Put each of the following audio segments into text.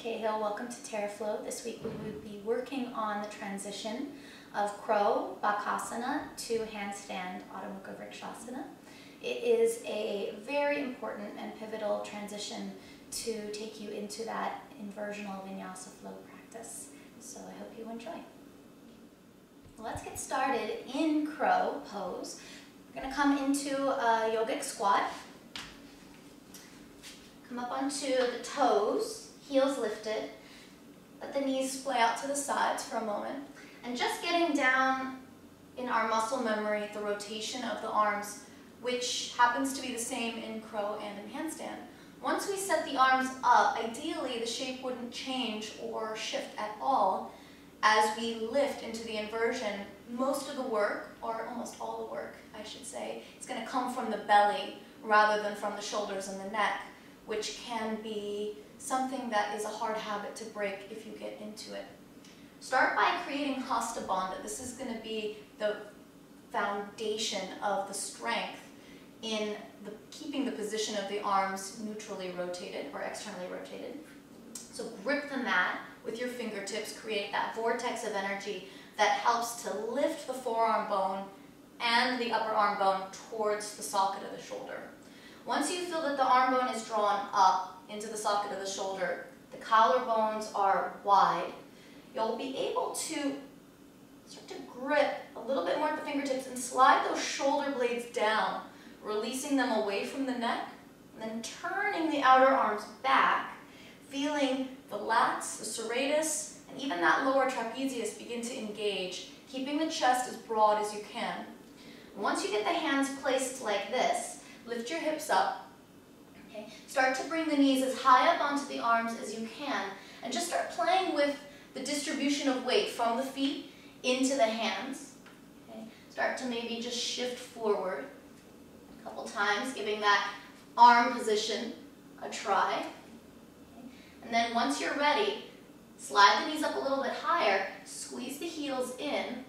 Cahill. Welcome to TerraFlow. This week we will be working on the transition of Crow Bakasana to Handstand Adho Mukha Vrikshasana. It is a very important and pivotal transition to take you into that inversional vinyasa flow practice. So I hope you enjoy. Let's get started in Crow pose. We're going to come into a yogic squat. Come up onto the toes, heels lifted. Let the knees splay out to the sides for a moment. And just getting down in our muscle memory, the rotation of the arms, which happens to be the same in Crow and in Handstand. Once we set the arms up, ideally the shape wouldn't change or shift at all. As we lift into the inversion, most of the work, or almost all the work, I should say, is going to come from the belly rather than from the shoulders and the neck, which can be something that is a hard habit to break if you get into it. Start by creating Hasta Bandha. This is going to be the foundation of the strength in keeping the position of the arms neutrally rotated or externally rotated. So grip the mat with your fingertips, create that vortex of energy that helps to lift the forearm bone and the upper arm bone towards the socket of the shoulder. Once you feel that the arm bone is drawn up into the socket of the shoulder, the collarbones are wide, you'll be able to start to grip a little bit more at the fingertips and slide those shoulder blades down, releasing them away from the neck, and then turning the outer arms back, feeling the lats, the serratus, and even that lower trapezius begin to engage, keeping the chest as broad as you can. Once you get the hands placed like this, lift your hips up. Okay. Start to bring the knees as high up onto the arms as you can, and just start playing with the distribution of weight from the feet into the hands. Okay. Start to maybe just shift forward a couple times, giving that arm position a try. Okay. And then once you're ready, slide the knees up a little bit higher, squeeze the heels in,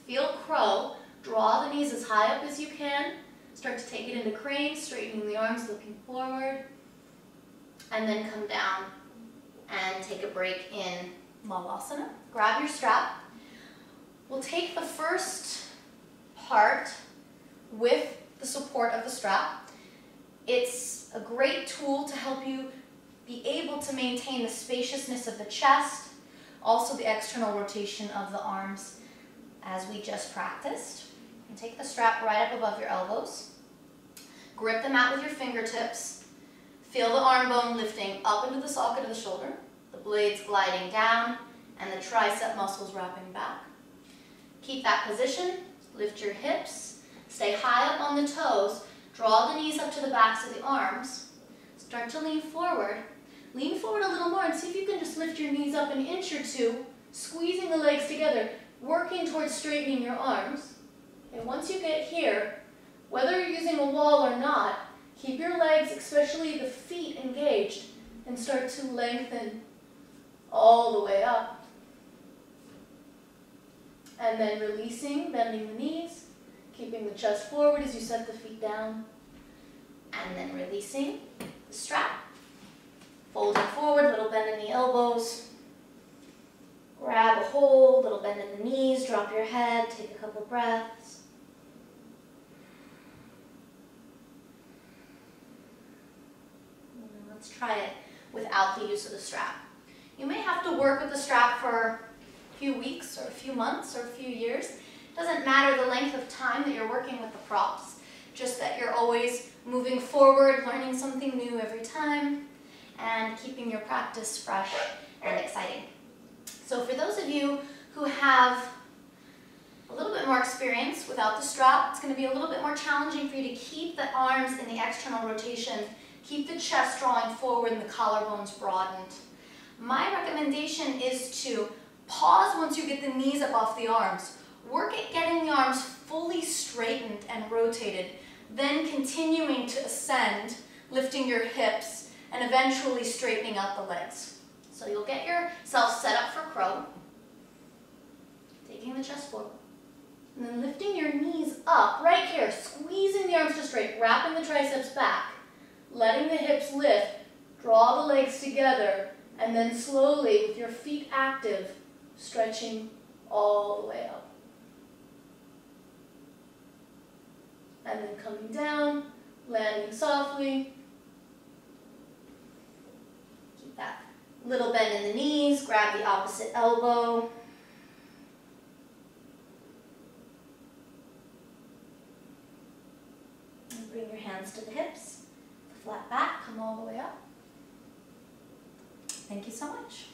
feel Crow, draw the knees as high up as you can. Start to take it into crane, straightening the arms, looking forward, and then come down and take a break in Malasana. Grab your strap. We'll take the first part with the support of the strap. It's a great tool to help you be able to maintain the spaciousness of the chest, also the external rotation of the arms as we just practiced. And take the strap right up above your elbows. Grip the mat with your fingertips. Feel the arm bone lifting up into the socket of the shoulder, the blades gliding down, and the tricep muscles wrapping back. Keep that position. Lift your hips. Stay high up on the toes. Draw the knees up to the backs of the arms. Start to lean forward. Lean forward a little more and see if you can just lift your knees up an inch or two, squeezing the legs together, working towards straightening your arms. And once you get here, whether you're using a wall or not, keep your legs, especially the feet, engaged and start to lengthen all the way up. And then releasing, bending the knees, keeping the chest forward as you set the feet down. And then releasing the strap. Folding forward, little bend in the elbows. Grab a hold, little bend in the knees, drop your head, take a couple breaths. Let's try it without the use of the strap. You may have to work with the strap for a few weeks or a few months or a few years. It doesn't matter the length of time that you're working with the props, just that you're always moving forward, learning something new every time, and keeping your practice fresh and exciting. So for those of you who have a little bit more experience without the strap, it's going to be a little bit more challenging for you to keep the arms in the external rotation, keep the chest drawing forward and the collarbones broadened. My recommendation is to pause once you get the knees up off the arms. Work at getting the arms fully straightened and rotated, then continuing to ascend, lifting your hips, and eventually straightening out the legs. So you'll get yourself set up for Crow, taking the chest forward, and then lifting your knees up right here, squeezing the arms to straight, wrapping the triceps back, letting the hips lift, draw the legs together, And then slowly, with your feet active, stretching all the way up. And then coming down, landing softly. Keep that little bend in the knees, grab the opposite elbow. And bring your hands to the hips. Flat back, come all the way up. Thank you so much.